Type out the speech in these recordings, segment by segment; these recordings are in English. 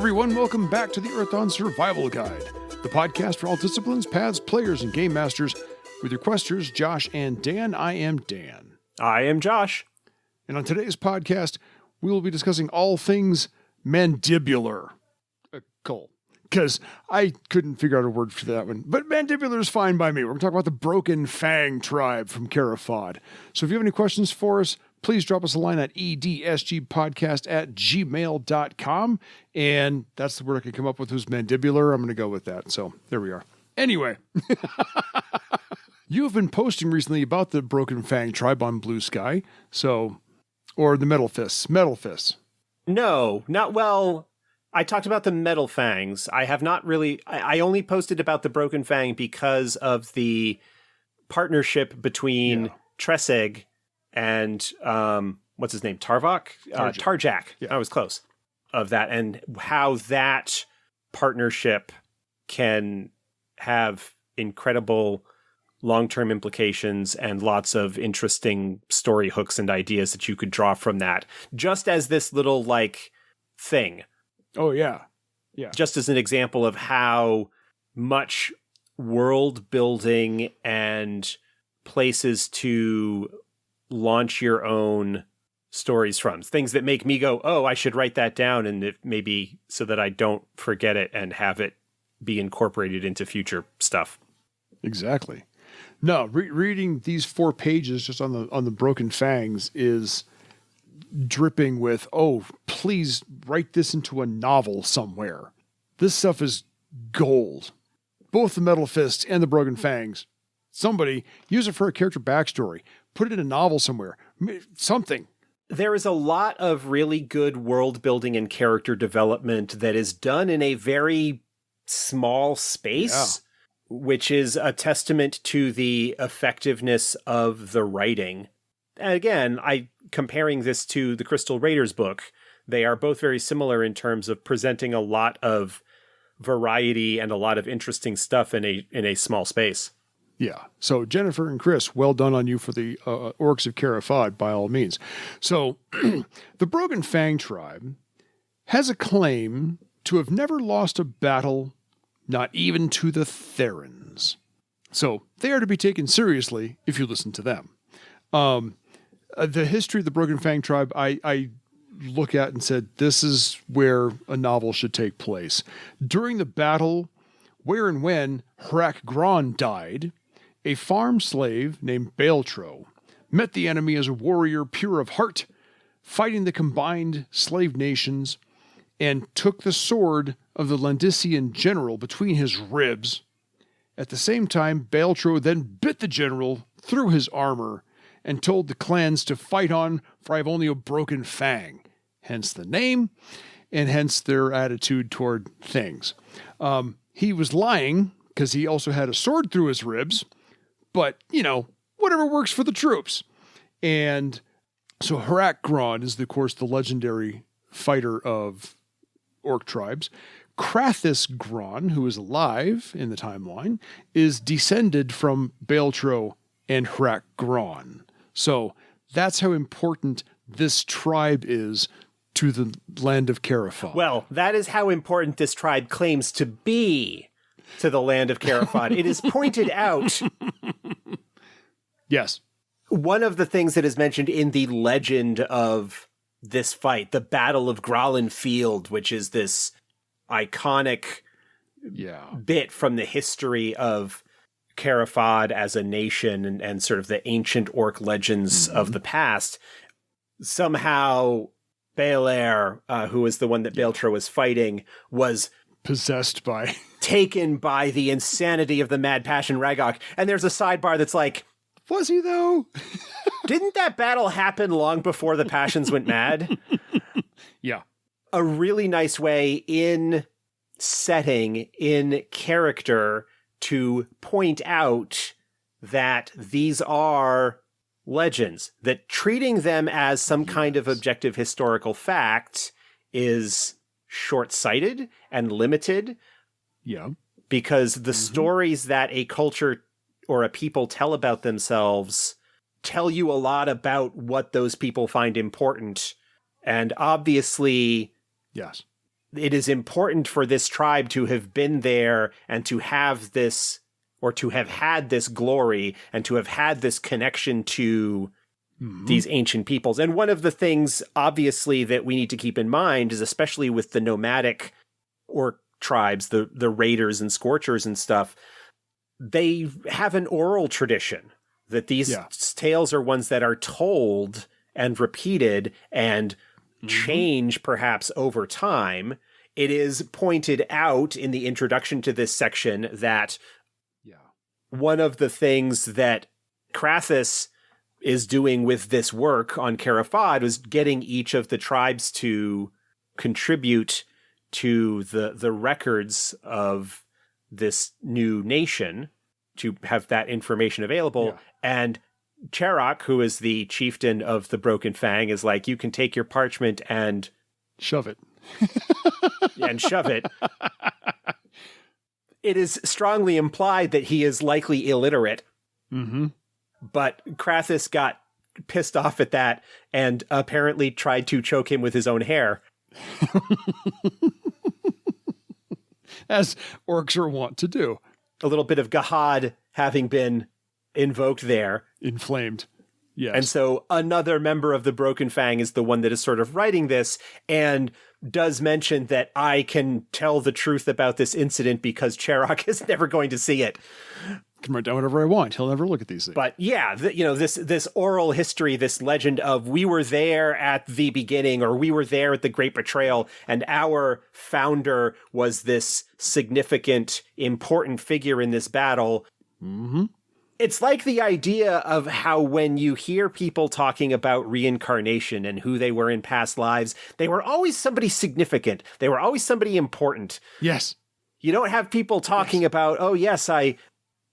everyone, welcome back to the Earthdawn Survival Guide, the podcast for all disciplines, paths, players, and game masters. With your questers, Josh and Dan, I am Dan. I am Josh. And on today's podcast, we will be discussing all things mandibular. Cole, because I couldn't figure out a word for that one, but mandibular is fine by me. We're going to talk about the Broken Fang tribe from Cara Fahd. So if you have any questions for us, please drop us a line at edsgpodcast@gmail.com. And that's the word I can come up with, was mandibular. I'm going to go with that. So there we are. Anyway, you have been posting recently about the Broken Fang tribe on Blue Sky. So, or the Metal Fists. Metal Fists. No, not well. I talked about the Metal Fangs. I have not really. I only posted about the Broken Fang because of the partnership between Treseg and what's his name? Tarvok? Tarjak. Yeah. I was close of that, and how that partnership can have incredible long-term implications and lots of interesting story hooks and ideas that you could draw from that. Just as this little thing. Oh, yeah. Yeah. Just as an example of how much world building and places to launch your own stories from. Things that make me go, oh, I should write that down, and maybe so that I don't forget it and have it be incorporated into future stuff. Exactly. No, reading these 4 pages just on the Broken Fangs is dripping with, oh, please write this into a novel somewhere. This stuff is gold. Both the Metal Fists and the Broken Fangs. Somebody use it for a character backstory. Put it in a novel somewhere. Something. There is a lot of really good world building and character development that is done in a very small space, which is a testament to the effectiveness of the writing. And again, comparing this to the Crystal Raiders book, they are both very similar in terms of presenting a lot of variety and a lot of interesting stuff in a small space. Yeah. So Jennifer and Chris, well done on you for the Orks of Cara Fahd, by all means. So the Broken Fang tribe has a claim to have never lost a battle, not even to the Therans. So they are to be taken seriously if you listen to them. The history of the Broken Fang tribe, I look at and said, this is where a novel should take place. During the battle, where and when Hrak Gron died, a farm slave named Baltro met the enemy as a warrior pure of heart, fighting the combined slave nations, and took the sword of the Landisian general between his ribs. At the same time, Baltro then bit the general through his armor and told the clans to fight on, for I have only a broken fang. Hence the name, and hence their attitude toward things. He was lying, because he also had a sword through his ribs, but, whatever works for the troops. And so Hrak Gron is, of course, the legendary fighter of orc tribes. Krathis Gron, who is alive in the timeline, is descended from Baltro and Hrak Gron. So that's how important this tribe is to the land of Cara Fahd. Well, that is how important this tribe claims to be to the land of Cara Fahd. It is pointed out. Yes. One of the things that is mentioned in the legend of this fight, the Battle of Gralin Field, which is this iconic bit from the history of Cara Fahd as a nation and sort of the ancient orc legends of the past. Somehow Belair, who was the one that Baltro was fighting, was possessed by, taken by the insanity of the mad passion Ragok. And there's a sidebar that's like, was he though? Didn't that battle happen long before the passions went mad? Yeah. A really nice way in setting, in character, to point out that these are legends, that treating them as some kind of objective historical fact is short-sighted and limited. Yeah. Because the stories that a culture or a people tell about themselves tell you a lot about what those people find important. And obviously, yes, it is important for this tribe to have been there and to have this, or to have had this glory and to have had this connection to these ancient peoples. And one of the things, obviously, that we need to keep in mind is, especially with the nomadic orc tribes, the raiders and scorchers and stuff, they have an oral tradition that these tales are ones that are told and repeated and change perhaps over time. It is pointed out in the introduction to this section that one of the things that Krathis is doing with this work on Cara Fahd was getting each of the tribes to contribute to the records of this new nation, to have that information available. Yeah. And Hrak, who is the chieftain of the Broken Fang, is like, you can take your parchment and shove it. and shove it. It is strongly implied that he is likely illiterate. But Krathis got pissed off at that and apparently tried to choke him with his own hair. As orcs are wont to do. A little bit of Gahad having been invoked there. Inflamed. Yes. And so another member of the Broken Fang is the one that is sort of writing this and does mention that I can tell the truth about this incident because Hrak is never going to see it. I can write down whatever I want. He'll never look at these things. But yeah, this oral history, this legend of we were there at the beginning, or we were there at the Great Betrayal, and our founder was this significant, important figure in this battle. It's like the idea of how when you hear people talking about reincarnation and who they were in past lives, they were always somebody significant. They were always somebody important. Yes. You don't have people talking about, oh yes, I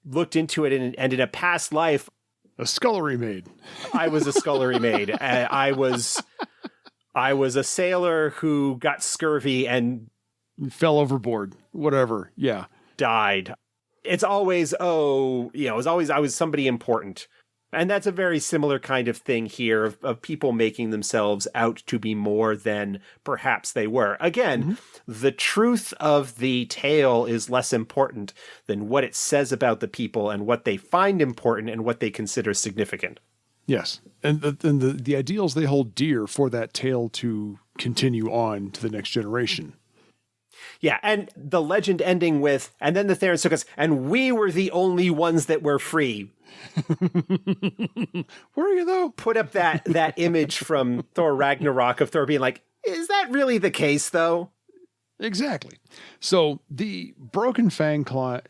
looked into it and in a past life, a scullery maid. I was a scullery maid. I was a sailor who got scurvy and fell overboard. Whatever. Yeah. Died. It's always, I was somebody important. And that's a very similar kind of thing here of people making themselves out to be more than perhaps they were. Again, the truth of the tale is less important than what it says about the people and what they find important and what they consider significant. Yes. And the ideals they hold dear for that tale to continue on to the next generation. Yeah, and the legend ending with, and then the Theron took us, and we were the only ones that were free. Were you, though? Put up that image from Thor Ragnarok of Thor being like, is that really the case, though? Exactly. So the Broken Fang tribe,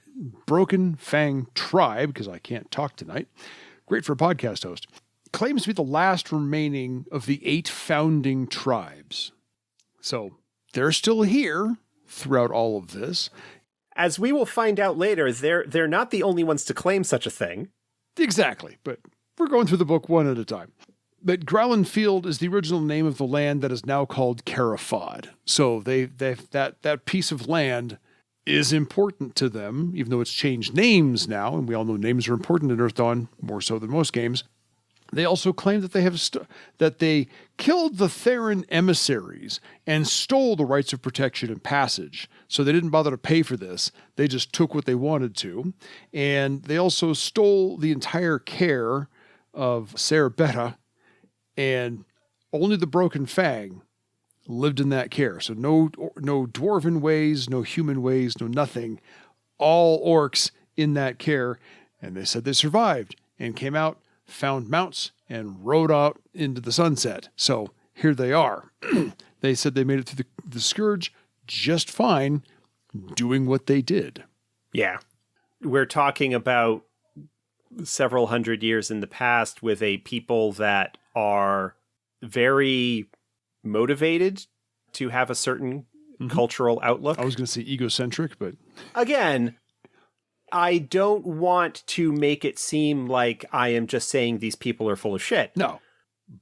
because I can't talk tonight, great for a podcast host, claims to be the last remaining of the 8 founding tribes. So they're still here throughout all of this. As we will find out later, they're not the only ones to claim such a thing. Exactly, but we're going through the book one at a time. But Growlin Field is the original name of the land that is now called Cara Fahd. So that piece of land is important to them, even though it's changed names now, and we all know names are important in Earth Dawn, more so than most games. They also claim that that they killed the Theron emissaries and stole the rights of protection and passage. So they didn't bother to pay for this. They just took what they wanted to. And they also stole the entire care of Cerbetta, and only the Broken Fang lived in that care. So no dwarven ways, no human ways, no nothing. All orcs in that care. And they said they survived and came out, found mounts, and rode out into the sunset. So here they are. They said they made it through the Scourge just fine, doing what they did. Yeah. We're talking about several hundred years in the past with a people that are very motivated to have a certain cultural outlook. I was going to say egocentric, but... Again, I don't want to make it seem like I am just saying these people are full of shit. No.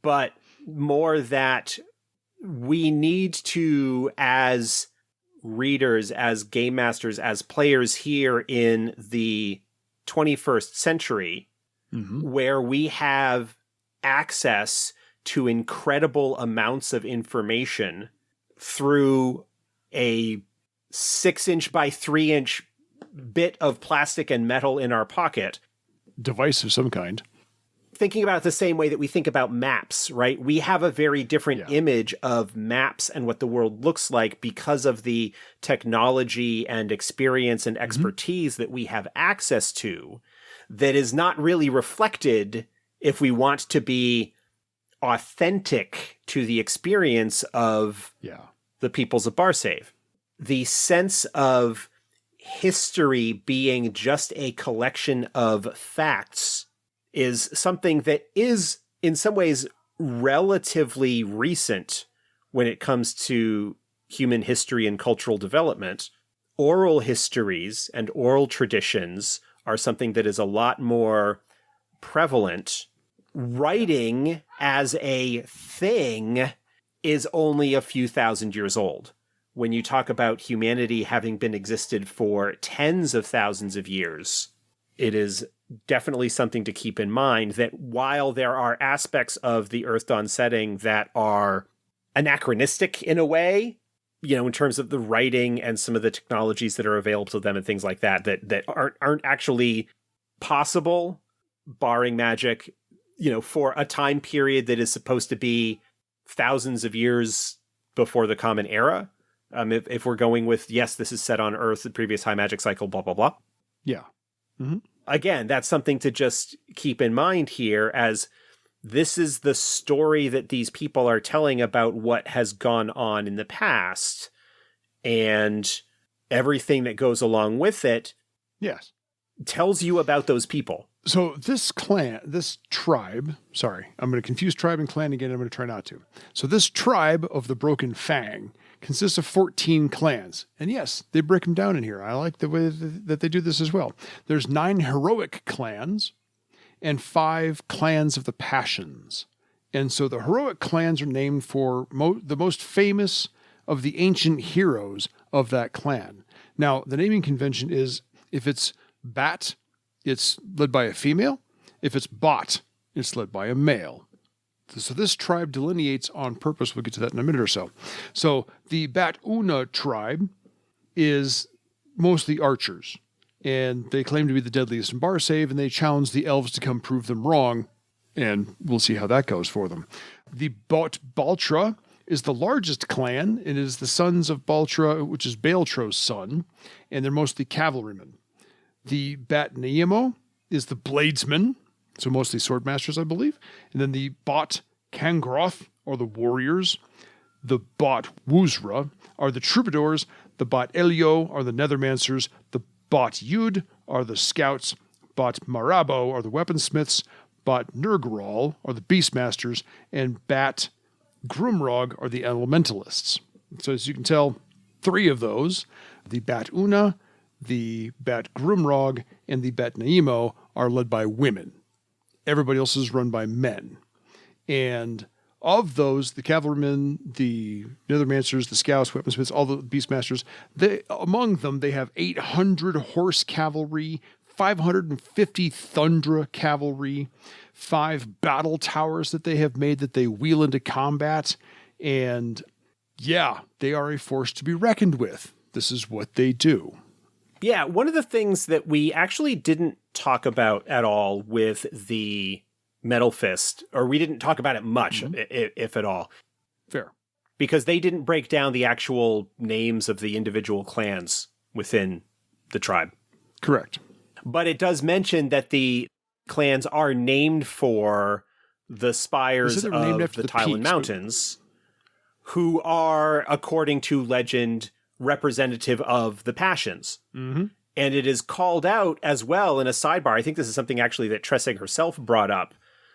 But more that we need to, as readers, as game masters, as players here in the 21st century, where we have access to incredible amounts of information through a 6-inch by 3-inch bit of plastic and metal in our pocket. Device of some kind. Thinking about it the same way that we think about maps, right? We have a very different image of maps and what the world looks like because of the technology and experience and expertise that we have access to that is not really reflected if we want to be authentic to the experience of the peoples of Barsave. The sense of history being just a collection of facts is something that is, in some ways, relatively recent when it comes to human history and cultural development. Oral histories and oral traditions are something that is a lot more prevalent. Writing as a thing is only a few thousand years old. When you talk about humanity having been existed for tens of thousands of years, it is definitely something to keep in mind that while there are aspects of the Earth Dawn setting that are anachronistic in a way, you know, in terms of the writing and some of the technologies that are available to them and things like that, that aren't actually possible, barring magic, you know, for a time period that is supposed to be thousands of years before the Common Era. If we're going with, yes, this is set on Earth, the previous high magic cycle, blah, blah, blah. Yeah. Mm-hmm. Again, that's something to just keep in mind here, as this is the story that these people are telling about what has gone on in the past, and everything that goes along with it tells you about those people. So this tribe, sorry, I'm going to confuse tribe and clan again. I'm going to try not to. So this tribe of the Broken Fang consists of 14 clans. And yes, they break them down in here. I like the way that they do this as well. There's 9 heroic clans and 5 clans of the passions. And so the heroic clans are named for the most famous of the ancient heroes of that clan. Now, the naming convention is, if it's Bat, it's led by a female. If it's Bot, it's led by a male. So this tribe delineates on purpose. We'll get to that in a minute or so. So the Bat-Una tribe is mostly archers, and they claim to be the deadliest in Barsave, and they challenge the elves to come prove them wrong, and we'll see how that goes for them. The Baltra is the largest clan. It is the sons of Baltra, which is Baltro's son, and they're mostly cavalrymen. The Bat-Neemo is the bladesmen, so mostly swordmasters, I believe. And then the Bot Kangroth are the warriors. The Bot Wuzra are the troubadours. The Bot Elio are the nethermancers. The Bot Yud are the scouts. Bot Marabo are the weaponsmiths. Bot Nurgral are the beastmasters. And Bat Grumrog are the elementalists. So as you can tell, 3 of those, the Bat-Una, the Bat Grumrog, and the Bat-Neemo, are led by women. Everybody else is run by men. And of those, the cavalrymen, the nethermancers, the scouts, weaponsmiths, all the beastmasters, among them, they have 800 horse cavalry, 550 Thundra cavalry, 5 battle towers that they have made that they wheel into combat. And yeah, they are a force to be reckoned with. This is what they do. Yeah, one of the things that we actually didn't talk about at all with the Metal Fist, or we didn't talk about it much, if at all. Fair. Because they didn't break down the actual names of the individual clans within the tribe. Correct. But it does mention that the clans are named for the spires of the Thailand Mountains, who are, according to legend, representative of the passions. Mm-hmm. And it is called out as well in a sidebar. I think this is something actually that Tressig herself brought up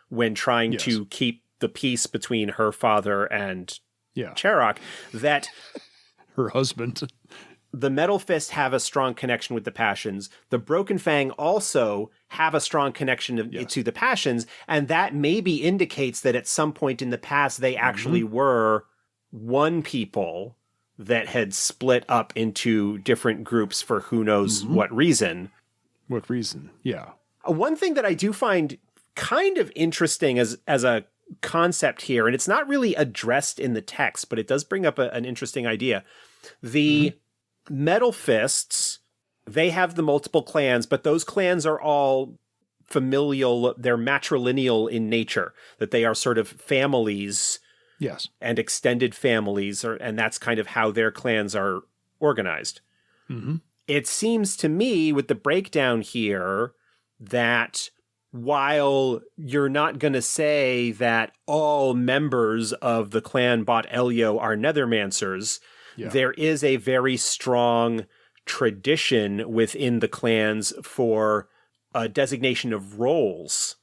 when trying to keep the peace between her father and Cherok, that her husband, the Metal Fist, have a strong connection with the passions. The Broken Fang also have a strong connection to the passions. And that maybe indicates that at some point in the past, they actually were one people that had split up into different groups for who knows what reason. What reason? Yeah. One thing that I do find kind of interesting as a concept here, and it's not really addressed in the text, but it does bring up an interesting idea. The Metal Fists, they have the multiple clans, but those clans are all familial, they're matrilineal in nature, that they are sort of families. Yes. And extended families, and that's kind of how their clans are organized. Mm-hmm. It seems to me with the breakdown here that while you're not going to say that all members of the clan Bot Elio are Nethermancers, there is a very strong tradition within the clans for a designation of roles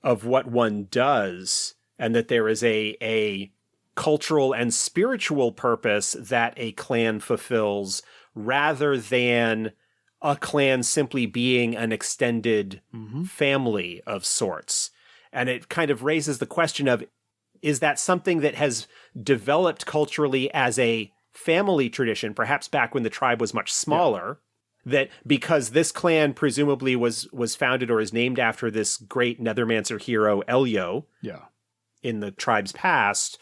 of what one does, and that there is a cultural and spiritual purpose that a clan fulfills rather than a clan simply being an extended family of sorts. And it kind of raises the question of, is that something that has developed culturally as a family tradition, perhaps back when the tribe was much smaller, that because this clan presumably was founded or is named after this great Nethermancer hero, Elio, in the tribe's past,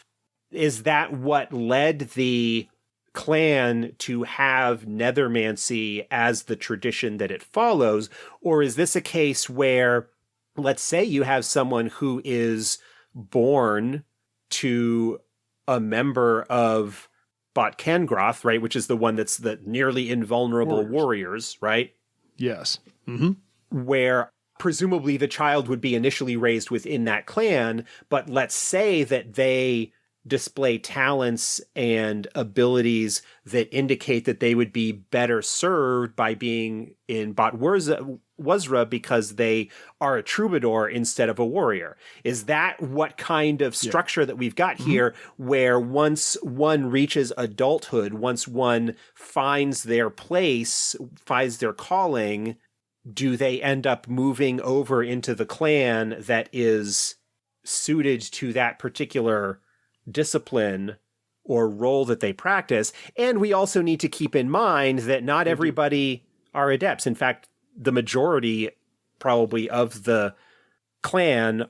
is that what led the clan to have nethermancy as the tradition that it follows? Or is this a case where, let's say you have someone who is born to a member of Bot Kangroth, right, which is the one that's the nearly invulnerable warriors, right? Yes. Where presumably the child would be initially raised within that clan, but let's say that they display talents and abilities that indicate that they would be better served by being in Bot Wuzra because they are a troubadour instead of a warrior. Is that what kind of structure that we've got here, where once one reaches adulthood, once one finds their place, finds their calling, do they end up moving over into the clan that is suited to that particular discipline or role that they practice? And we also need to keep in mind that not everybody are adepts. In fact, the majority probably of the clan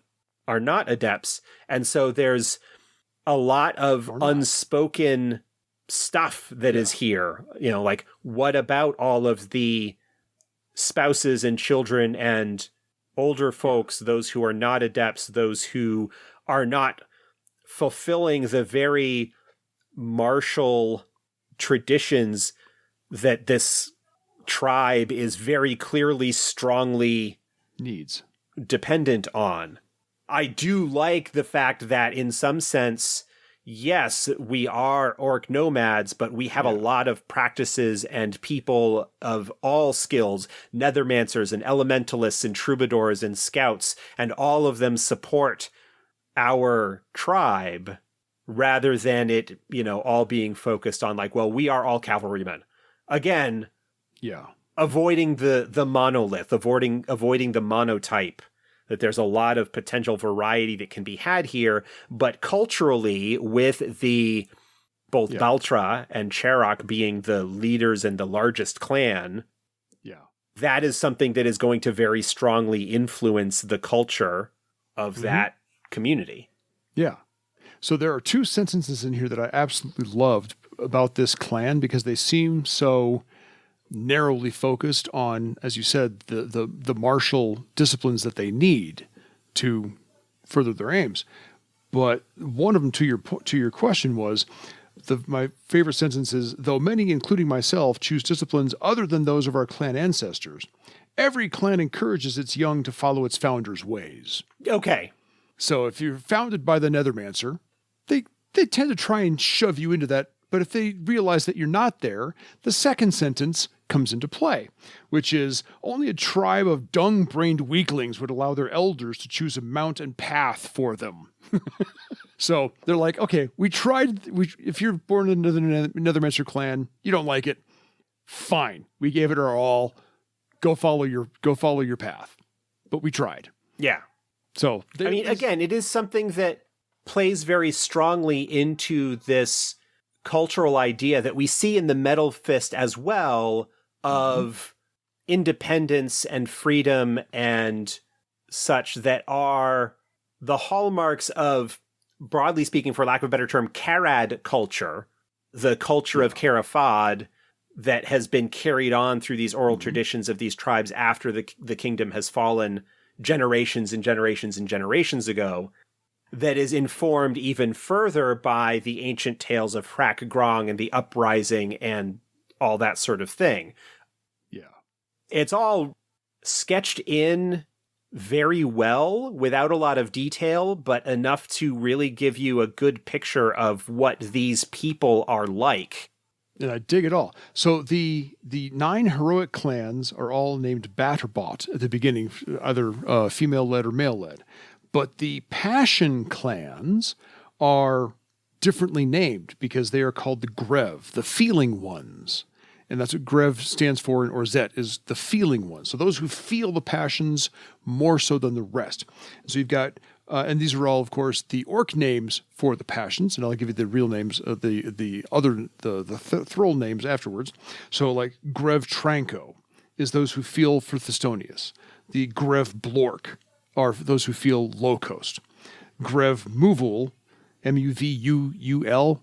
are not adepts. And so there's a lot of unspoken stuff that is here. You know, like, what about all of the spouses and children and older folks, those who are not adepts, those who are not fulfilling the very martial traditions that this tribe is very clearly, strongly dependent on? I do like the fact that in some sense, yes, we are orc nomads, but we have a lot of practices and people of all skills, nethermancers and elementalists and troubadours and scouts, and all of them support our tribe rather than it, you know, all being focused on like, well, we are all cavalrymen. Again, avoiding the monolith, avoiding the monotype, that there's a lot of potential variety that can be had here, but culturally with the both Baltra and Cherok being the leaders and the largest clan, that is something that is going to very strongly influence the culture of that community. Yeah. So there are two sentences in here that I absolutely loved about this clan because they seem so narrowly focused on, as you said, the martial disciplines that they need to further their aims. But one of them, to your question, was my favorite sentence is, though many, including myself, choose disciplines other than those of our clan ancestors, every clan encourages its young to follow its founder's ways. Okay. So if you're founded by the Nethermancer, they tend to try and shove you into that. But if they realize that you're not there, the second sentence comes into play, which is, only a tribe of dung-brained weaklings would allow their elders to choose a mount and path for them. So they're like, okay, we tried. If you're born into the Nethermancer clan, you don't like it, fine. We gave it our all. Go follow your path. But we tried. Yeah. So I mean, again, it is something that plays very strongly into this cultural idea that we see in the Metal Fist as well of independence and freedom and such that are the hallmarks of, broadly speaking, for lack of a better term, Karad culture. the culture of Cara Fahd that has been carried on through these oral traditions of these tribes after the kingdom has fallen generations and generations and generations ago, that is informed even further by the ancient tales of Hrak Gron and the uprising and all that sort of thing. Yeah. It's all sketched in very well without a lot of detail, but enough to really give you a good picture of what these people are like. And I dig it all. So the 9 heroic clans are all named Batterbot at the beginning, either female-led or male-led. But the Passion clans are differently named because they are called the Grev, the feeling ones. And that's what Grev stands for in Orzet, is the feeling ones. So those who feel the passions more so than the rest. So you've got, and these are all, of course, the orc names for the passions. And I'll give you the real names, the thrall names afterwards. So like Grev Tranco is those who feel for Thistonius. The Grev Blork are those who feel low coast. Grev Muvul, Muvuul,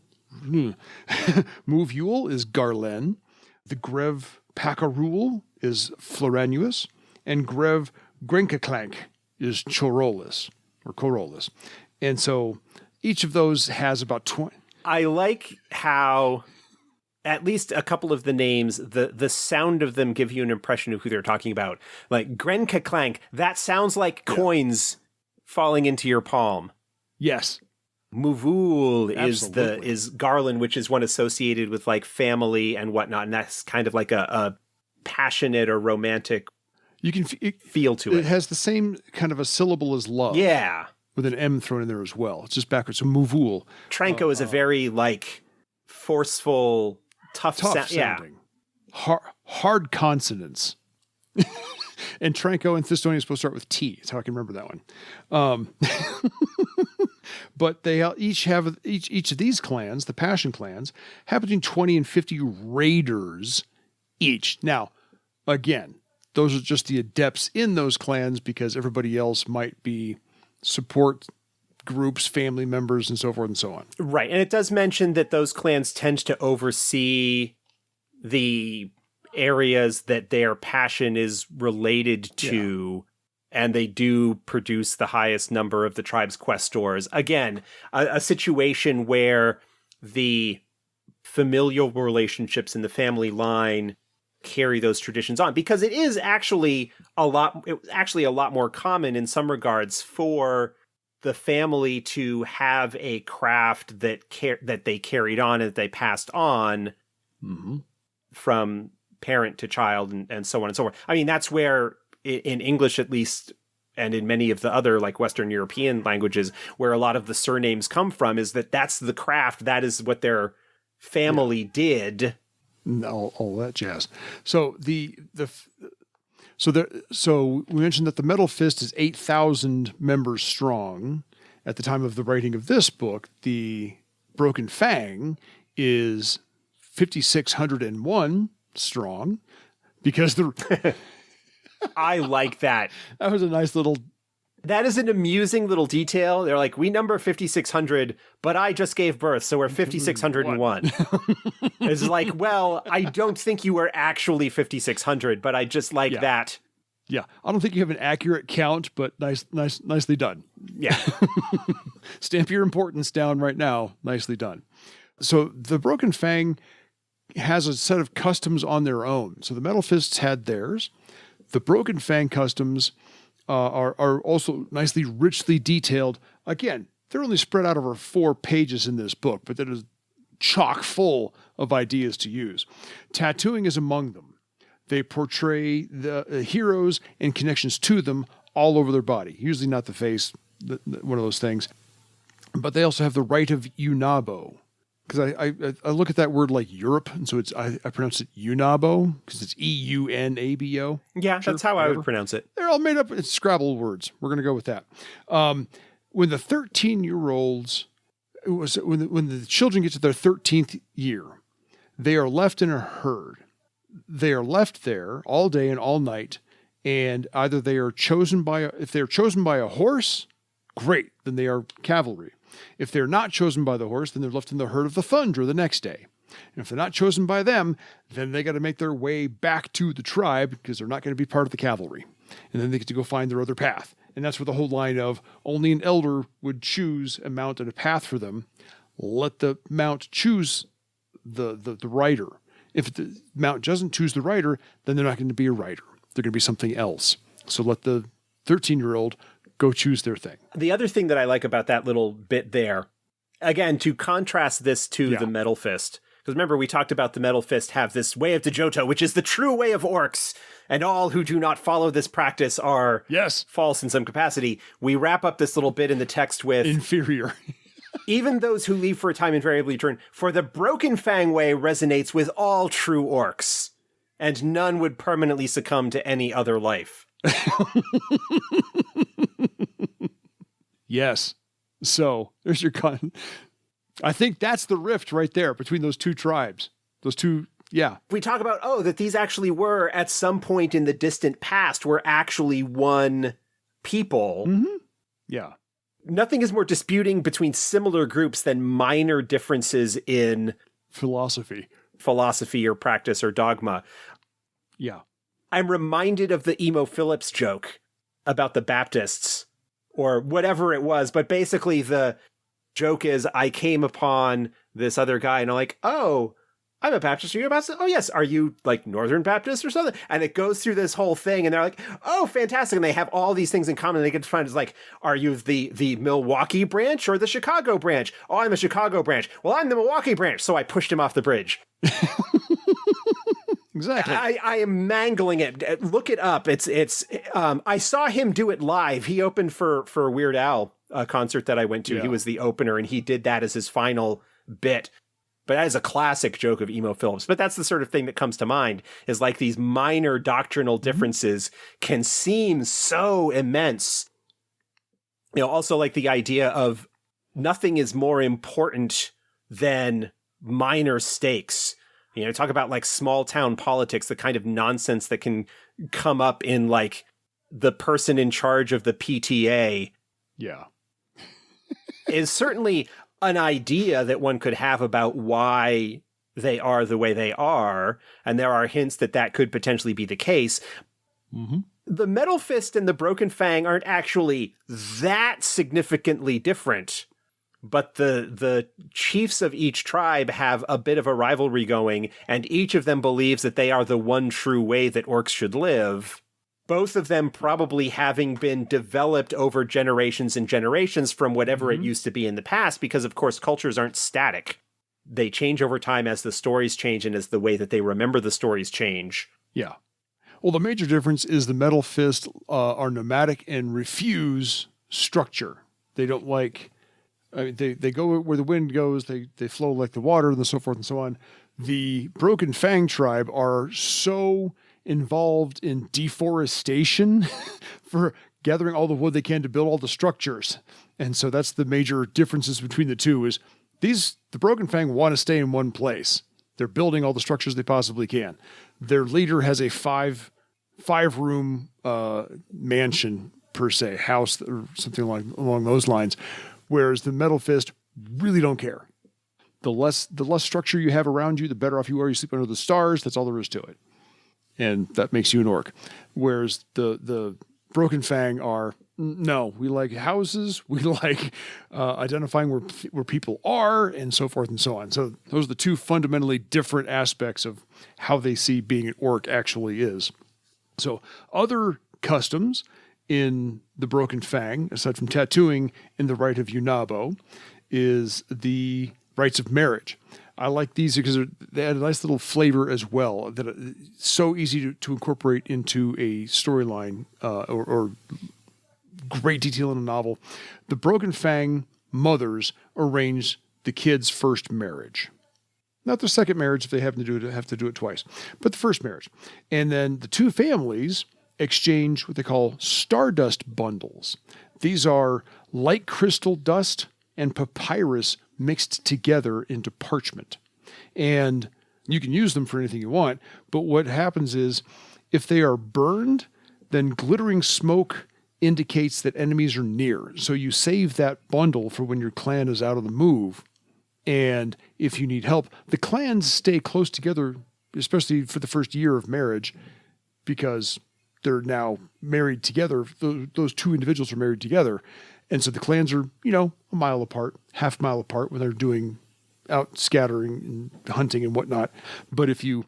Muvul is Garlen. The Grev Pacarul is Floranuus, and Grev Grenkaklank is Chorolis, or Corolis. And so each of those has about 20. I like how at least a couple of the names, the sound of them give you an impression of who they're talking about. Like Grenkaklank, that sounds like coins falling into your palm. Yes. Muvul is Garland, which is one associated with like family and whatnot, and that's kind of like a passionate or romantic feel to it. It has the same kind of a syllable as love. Yeah. With an M thrown in there as well. It's just backwards. So Muvul. Tranco is a very like forceful, tough sounding. Yeah. Hard consonants. And Tranco and Thistonius is supposed to start with T. That's how I can remember that one. But they each have each of these clans, the Passion clans, have between 20 and 50 raiders each. Now, again, those are just the adepts in those clans because everybody else might be support groups, family members, and so forth and so on. Right. And it does mention that those clans tend to oversee the areas that their passion is related to, and they do produce the highest number of the tribe's questors. Again, a situation where the familial relationships in the family line carry those traditions on, because it is actually a lot more common in some regards for the family to have a craft that they carried on and that they passed on from parent to child and so on and so forth. I mean, that's where in English, at least, and in many of the other like Western European languages, where a lot of the surnames come from, is that's the craft. That is what their family did. All that jazz. So so we mentioned that the Metal Fist is 8,000 members strong. At the time of the writing of this book, the Broken Fang is 5,601 strong, because I like that. That was a nice little. That is an amusing little detail. They're like, we number 5,600, but I just gave birth, so we're 5,601. It's like, well, I don't think you were actually 5,600, but I just like that. Yeah, I don't think you have an accurate count, but nicely done. Yeah. Stamp your importance down right now. Nicely done. So the Broken Fang has a set of customs on their own. So the Metal Fists had theirs. The Broken Fang customs are also nicely, richly detailed. Again, they're only spread out over 4 pages in this book, but that is chock full of ideas to use. Tattooing is among them. They portray the heroes and connections to them all over their body. Usually not the face, one of those things. But they also have the right of Unabo. Because I look at that word like Europe, and so I pronounce it Unabo, because it's EUNABO. Yeah, sure, that's how I would pronounce it. They're all made up, it's Scrabble words. We're going to go with that. When the 13-year-olds, when the children get to their 13th year, they are left in a herd. They are left there all day and all night, and either they are chosen if they're chosen by a horse, great, then they are cavalry. If they're not chosen by the horse, then they're left in the herd of the Thundra the next day. And if they're not chosen by them, then they got to make their way back to the tribe because they're not going to be part of the cavalry. And then they get to go find their other path. And that's where the whole line of only an elder would choose a mount and a path for them. Let the mount choose the rider. If the mount doesn't choose the rider, then they're not going to be a rider. They're going to be something else. So let the 13-year-old go choose their thing. The other thing that I like about that little bit there, again, to contrast this to the Metal Fist, because remember, we talked about the Metal Fist have this way of Dejoto, which is the true way of orcs, and all who do not follow this practice are false in some capacity. We wrap up this little bit in the text with... inferior. Even those who leave for a time invariably return, for the Broken Fang way resonates with all true orcs, and none would permanently succumb to any other life. Yes. So, there's your I think that's the rift right there between those two tribes. Those two, We talk about, that these actually were, at some point in the distant past, were actually one people. Mm-hmm. Yeah. Nothing is more disputing between similar groups than minor differences in philosophy or practice or dogma. Yeah. I'm reminded of the Emo Phillips joke about the Baptists or whatever it was. But basically the joke is I came upon this other guy and I'm like, oh, I'm a Baptist. Are you a Baptist? Oh, yes. Are you like Northern Baptist or something? And it goes through this whole thing and they're like, oh, fantastic. And they have all these things in common. And they get to find it's like, are you the Milwaukee branch or the Chicago branch? Oh, I'm a Chicago branch. Well, I'm the Milwaukee branch. So I pushed him off the bridge. Exactly. I am mangling it. Look it up. I saw him do it live. He opened for Weird Al, a concert that I went to. Yeah. He was the opener and he did that as his final bit. But that is a classic joke of Emo Phillips. But that's the sort of thing that comes to mind, is like these minor doctrinal differences can seem so immense. Also like the idea of nothing is more important than minor stakes. Talk about like small town politics, the kind of nonsense that can come up in like the person in charge of the PTA. Yeah. Is certainly an idea that one could have about why they are the way they are. And there are hints that could potentially be the case. Mm-hmm. The Metal Fist and the Broken Fang aren't actually that significantly different. But the chiefs of each tribe have a bit of a rivalry going, and each of them believes that they are the one true way that orcs should live. Both of them probably having been developed over generations and generations from whatever it used to be in the past, because, of course, cultures aren't static. They change over time as the stories change and as the way that they remember the stories change. Yeah. Well, the major difference is the Metal Fist are nomadic and refuse structure. They don't like... I mean, they go where the wind goes, they flow like the water and so forth and so on. The Broken Fang tribe are so involved in deforestation for gathering all the wood they can to build all the structures. And so that's the major differences between the two is the Broken Fang want to stay in one place. They're building all the structures they possibly can. Their leader has a five-room mansion, per se, house or something along those lines. Whereas the Metal Fist really don't care. The less structure you have around you, the better off you are. You sleep under the stars. That's all there is to it. And that makes you an orc. Whereas the Broken Fang are, no, we like houses. We like identifying where people are and so forth and so on. So those are the two fundamentally different aspects of how they see being an orc actually is. So other customs in the Broken Fang, aside from tattooing in the rite of Yunabo, is the rites of marriage. I like these because they add a nice little flavor as well that it's so easy to incorporate into a storyline or great detail in a novel. The Broken Fang mothers arrange the kid's first marriage. Not the second marriage if they have to do it twice, but the first marriage. And then the two families exchange what they call stardust bundles. These are light crystal dust and papyrus mixed together into parchment. And you can use them for anything you want, but what happens is if they are burned, then glittering smoke indicates that enemies are near. So you save that bundle for when your clan is out on the move And if you need help, the clans stay close together, especially for the first year of marriage, because they're now married together. Those two individuals are married together. And so the clans are, a mile apart, half mile apart when they're doing out scattering and hunting and whatnot. But if you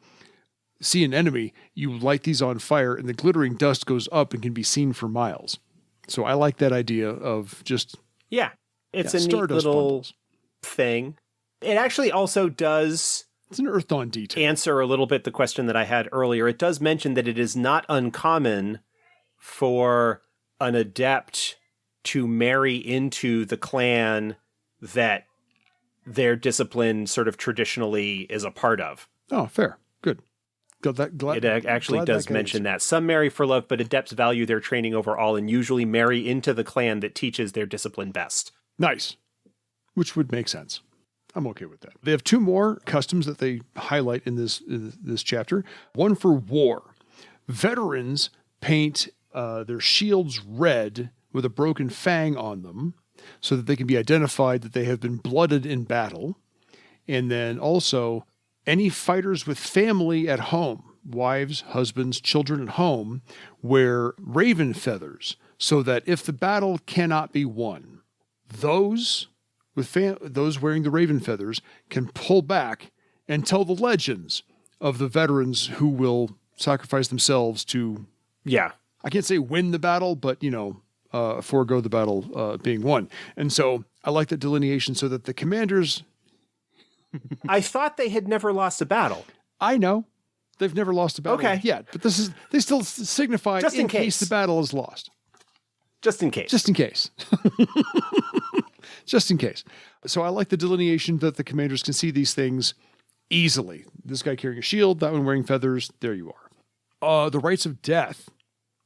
see an enemy, you light these on fire and the glittering dust goes up and can be seen for miles. So I like that idea of just... Yeah, it's a neat little thing. It actually also does... It's an Earth Dawn detail. Answer a little bit the question that I had earlier. It does mention that it is not uncommon for an adept to marry into the clan that their discipline sort of traditionally is a part of. Oh, fair. Good. It actually does mention that. Some marry for love, but adepts value their training overall and usually marry into the clan that teaches their discipline best. Nice. Which would make sense. I'm okay with that. They have two more customs that they highlight in this chapter. One for war. Veterans paint their shields red with a broken fang on them so that they can be identified that they have been blooded in battle. And then also any fighters with family at home, wives, husbands, children at home, wear raven feathers so that if the battle cannot be won, those wearing the raven feathers can pull back and tell the legends of the veterans who will sacrifice themselves to, I can't say win the battle, but, forego the battle being won. And so I like that delineation so that the commanders... I thought they had never lost a battle. I know. They've never lost a battle yet, but they still signify just in case the battle is lost. Just in case. Just in case. Just in case. So I like the delineation that the commanders can see these things easily. This guy carrying a shield, that one wearing feathers. There you are. The rites of death,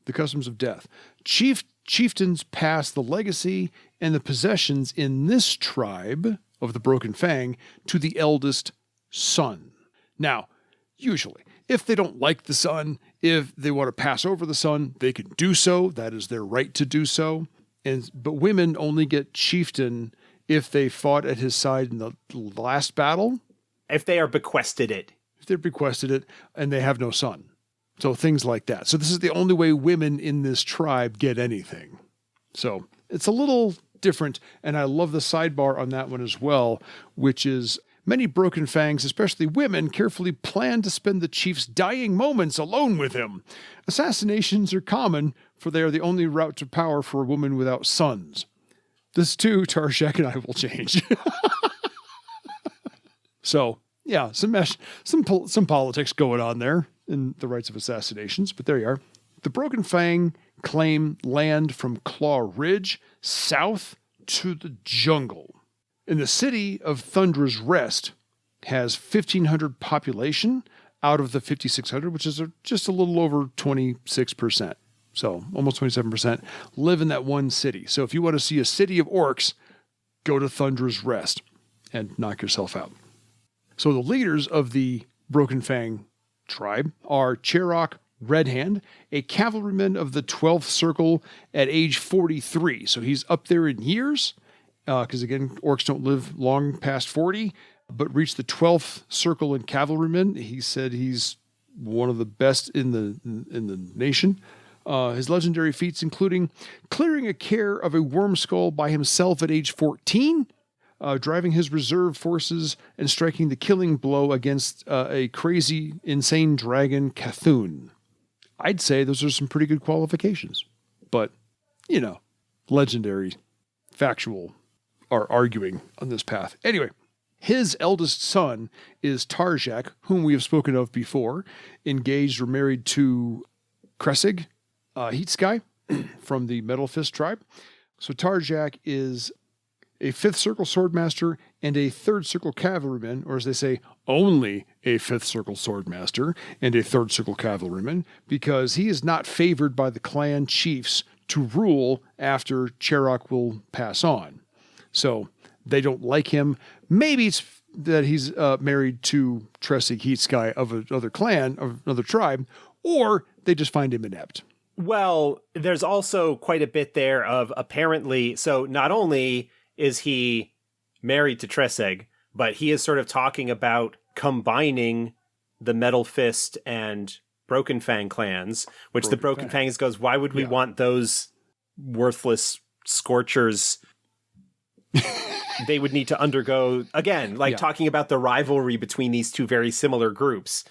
the customs of death. Chieftains pass the legacy and the possessions in this tribe of the Broken Fang to the eldest son. Now, usually, if they don't like the son, if they want to pass over the son, they can do so. That is their right to do so. But women only get chieftain if they fought at his side in the last battle. If they are bequested it. If they're bequested it and they have no son. So things like that. So this is the only way women in this tribe get anything. So it's a little different. And I love the sidebar on that one as well, which is many Broken Fangs, especially women, carefully plan to spend the chief's dying moments alone with him. Assassinations are common, for they are the only route to power for a woman without sons. This too, Tarshak and I will change. So, yeah, some politics going on there in the rites of assassinations, but there you are. The Broken Fang claim land from Claw Ridge south to the jungle. And the city of Thundra's Rest has 1,500 population out of the 5,600, which is just a little over 26%. So almost 27% live in that one city. So if you want to see a city of orcs, go to Thundra's Rest and knock yourself out. So the leaders of the Broken Fang tribe are Hrak Gron, a cavalryman of the 12th Circle at age 43. So he's up there in years, because again, orcs don't live long past 40, but reached the 12th Circle in cavalrymen. He said he's one of the best in the nation. His legendary feats including clearing a care of a worm skull by himself at age 14, driving his reserve forces and striking the killing blow against a crazy, insane dragon, Cthulhu. I'd say those are some pretty good qualifications. But, legendary, factual are arguing on this path. Anyway, his eldest son is Tarshak, whom we have spoken of before, engaged or married to Krathis, Heat Sky, from the Metal Fist tribe. So Tarshak is a 5th Circle Swordmaster and a 3rd Circle Cavalryman, or as they say, only a 5th Circle Swordmaster and a 3rd Circle Cavalryman, because he is not favored by the clan chiefs to rule after Hrak will pass on. So they don't like him. Maybe it's that he's married to Krathis, Heat Sky of another clan, of another tribe, or they just find him inept. Well, there's also quite a bit there of apparently, so not only is he married to Krathis, But he is sort of talking about combining the Metal Fist and Broken Fang clans, which the Broken Fangs goes, why would we want those worthless scorchers? They would need to undergo, again, like talking about the rivalry between these two very similar groups.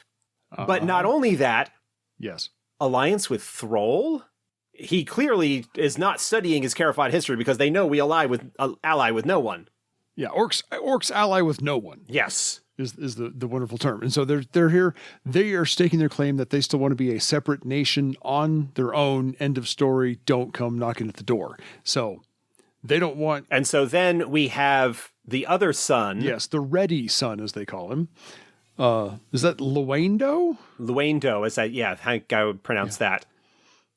But not only that, yes, alliance with Thrall? He clearly is not studying his Cara Fahd history because they know we ally with no one. Yeah, orcs ally with no one. Yes. Is the wonderful term. And so they're here. They are staking their claim that they still want to be a separate nation on their own. End of story. Don't come knocking at the door. So they don't want. And so then we have the other son. Yes, the Ready son, as they call him. Is that Luendo? Luendo, I think I would pronounce that.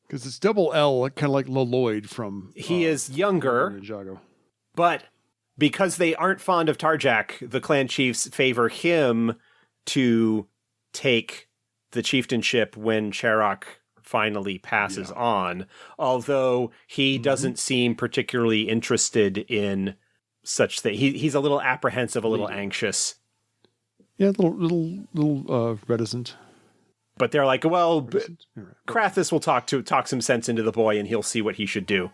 Because it's double L, kind of like Lloyd from. He is younger, but because they aren't fond of Tarjak, the clan chiefs favor him to take the chieftainship when Hrak finally passes on, although he doesn't seem particularly interested in such things. He's a little apprehensive, a little anxious. Yeah, a little reticent. But they're like, well, Krathis will talk some sense into the boy and he'll see what he should do.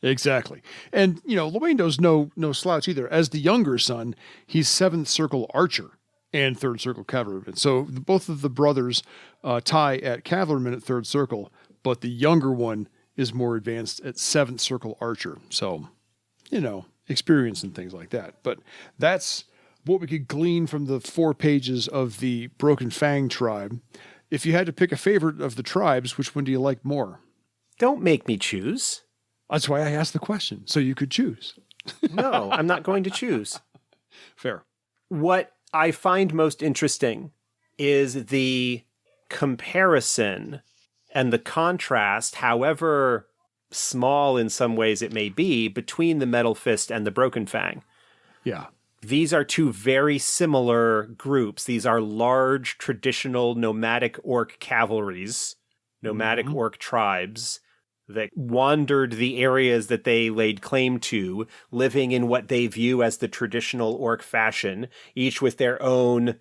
Exactly. And, Luendo's no slouch either. As the younger son, he's 7th Circle Archer and 3rd Circle Cavalryman. So both of the brothers tie at Cavalryman at 3rd Circle, but the younger one is more advanced at 7th Circle Archer. So, experience and things like that. But that's what we could glean from the 4 pages of the Broken Fang tribe. If you had to pick a favorite of the tribes, which one do you like more? Don't make me choose. That's why I asked the question, so you could choose. No, I'm not going to choose. Fair. What I find most interesting is the comparison and the contrast, however small in some ways it may be, between the Metal Fist and the Broken Fang. Yeah. These are two very similar groups. These are large, traditional nomadic orc cavalries, nomadic orc tribes that wandered the areas that they laid claim to, living in what they view as the traditional orc fashion, each with their own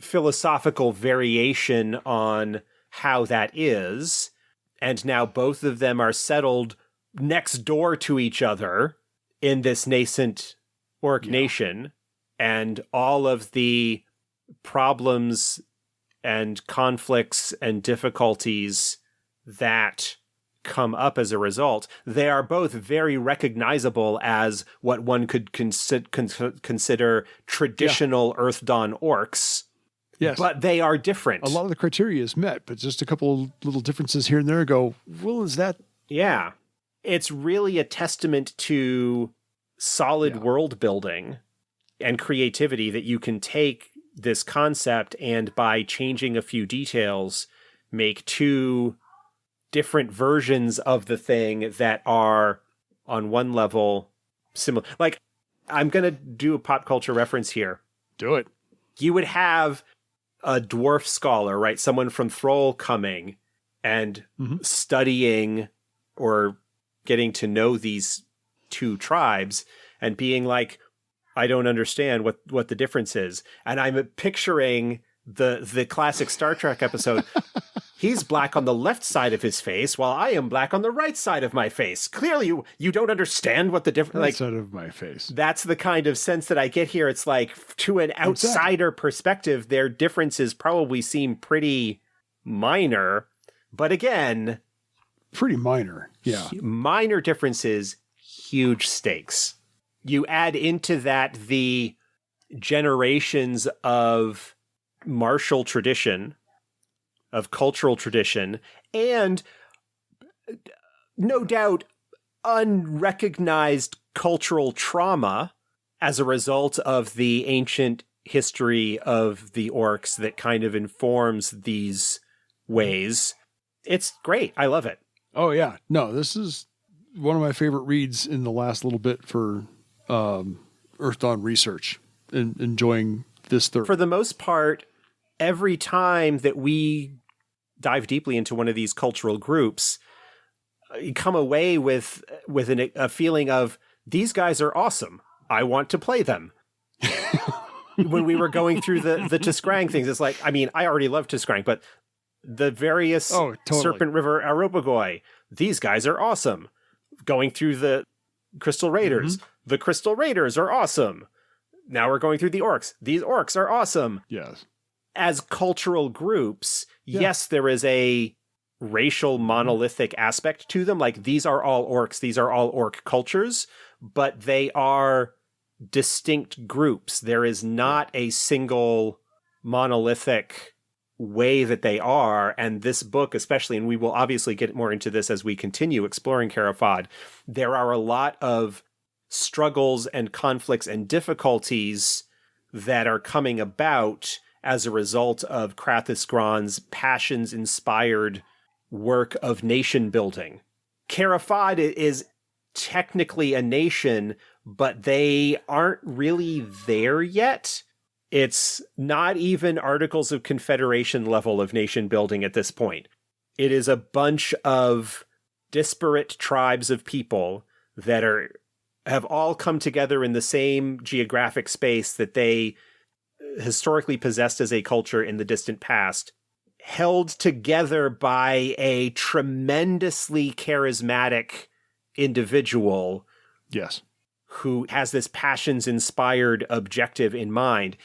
philosophical variation on how that is. And now both of them are settled next door to each other in this nascent orc nation. And all of the problems and conflicts and difficulties that come up as a result, they are both very recognizable as what one could consider traditional Earth Dawn orcs. Yes. But they are different. A lot of the criteria is met, but just a couple of little differences here and there go, well, is that? Yeah. It's really a testament to solid world building and creativity that you can take this concept and by changing a few details, make 2 different versions of the thing that are on one level similar. Like, I'm going to do a pop culture reference here. Do it. You would have a dwarf scholar, right? Someone from Thrall coming and studying or getting to know these 2 tribes and being like, I don't understand what the difference is. And I'm picturing the classic Star Trek episode. He's black on the left side of his face, while I am black on the right side of my face. Clearly, you don't understand what the difference. Right side of my face. That's the kind of sense that I get here. It's like, to an outsider perspective, their differences probably seem pretty minor, but again, pretty minor. Yeah, minor differences, huge stakes. You add into that the generations of martial tradition, of cultural tradition, and no doubt unrecognized cultural trauma as a result of the ancient history of the orcs that kind of informs these ways. It's great. I love it. Oh, yeah. No, this is one of my favorite reads in the last little bit for Earth Dawn research. Enjoying this third. For the most part, every time that we dive deeply into one of these cultural groups, you come away with a feeling of, these guys are awesome. I want to play them. When we were going through the Tiskrang things, it's like, I mean, I already love Tiskrang, but the various Serpent River Arobagoi, these guys are awesome. Going through the Crystal Raiders, the Crystal Raiders are awesome. Now we're going through the orcs. These orcs are awesome. Yes. As cultural groups, yes, there is a racial monolithic aspect to them. Like, these are all orcs, these are all orc cultures, but they are distinct groups. There is not a single monolithic way that they are. And this book, especially, and we will obviously get more into this as we continue exploring Cara Fahd, there are a lot of struggles and conflicts and difficulties that are coming about as a result of Hrak Gron's passions-inspired work of nation building. Cara Fahd is technically a nation, but they aren't really there yet. It's not even Articles of Confederation level of nation building at this point. It is a bunch of disparate tribes of people that have all come together in the same geographic space that they historically possessed as a culture in the distant past, held together by a tremendously charismatic individual. Yes. Who has this passions-inspired objective in mind.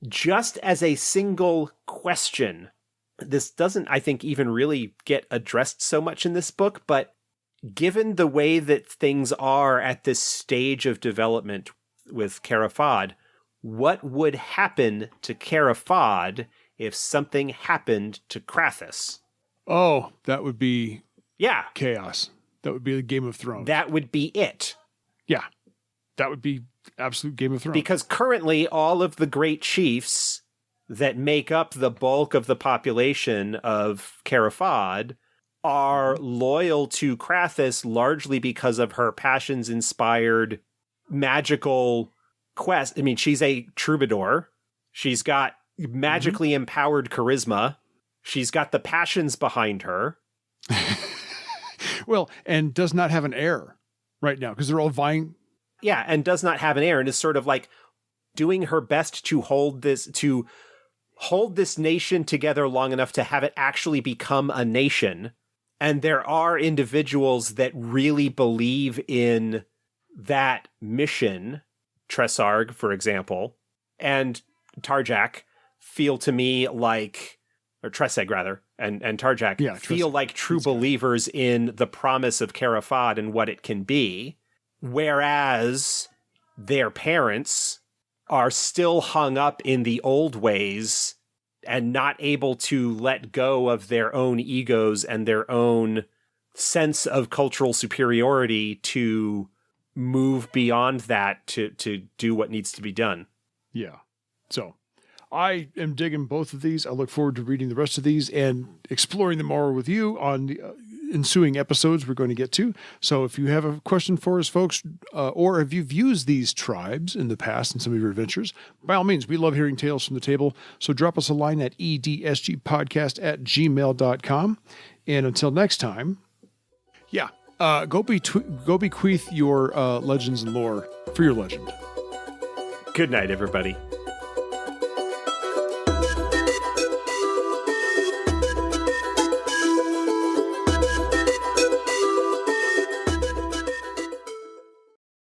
Just as a single question, this doesn't, I think, even really get addressed so much in this book, but given the way that things are at this stage of development with Cara Fahd, what would happen to Cara Fahd if something happened to Krathis? Oh, that would be chaos. That would be the Game of Thrones. That would be it. Yeah, that would be absolute Game of Thrones. Because currently all of the great chiefs that make up the bulk of the population of Cara Fahd are loyal to Krathis largely because of her passions-inspired magical quest. I mean, she's a troubadour. She's got magically empowered charisma. She's got the passions behind her. Well, and does not have an heir right now because they're all vying. Yeah, and does not have an heir and is sort of like doing her best to hold this nation together long enough to have it actually become a nation. And there are individuals that really believe in that mission. Tressarg, for example, and Tarjak feel to me like, or Tresseg rather, and Tarjak feel like true believers in the promise of Cara Fahd and what it can be, whereas their parents are still hung up in the old ways and not able to let go of their own egos and their own sense of cultural superiority to move beyond that to do what needs to be done. Yeah. So I am digging both of these. I look forward to reading the rest of these and exploring them more with you on the ensuing episodes we're going to get to. So if you have a question for us, folks, or if you've used these tribes in the past in some of your adventures, by all means, we love hearing tales from the table. So drop us a line at edsgpodcast@gmail.com. And until next time, go bequeath your legends and lore for your legend. Good night, everybody.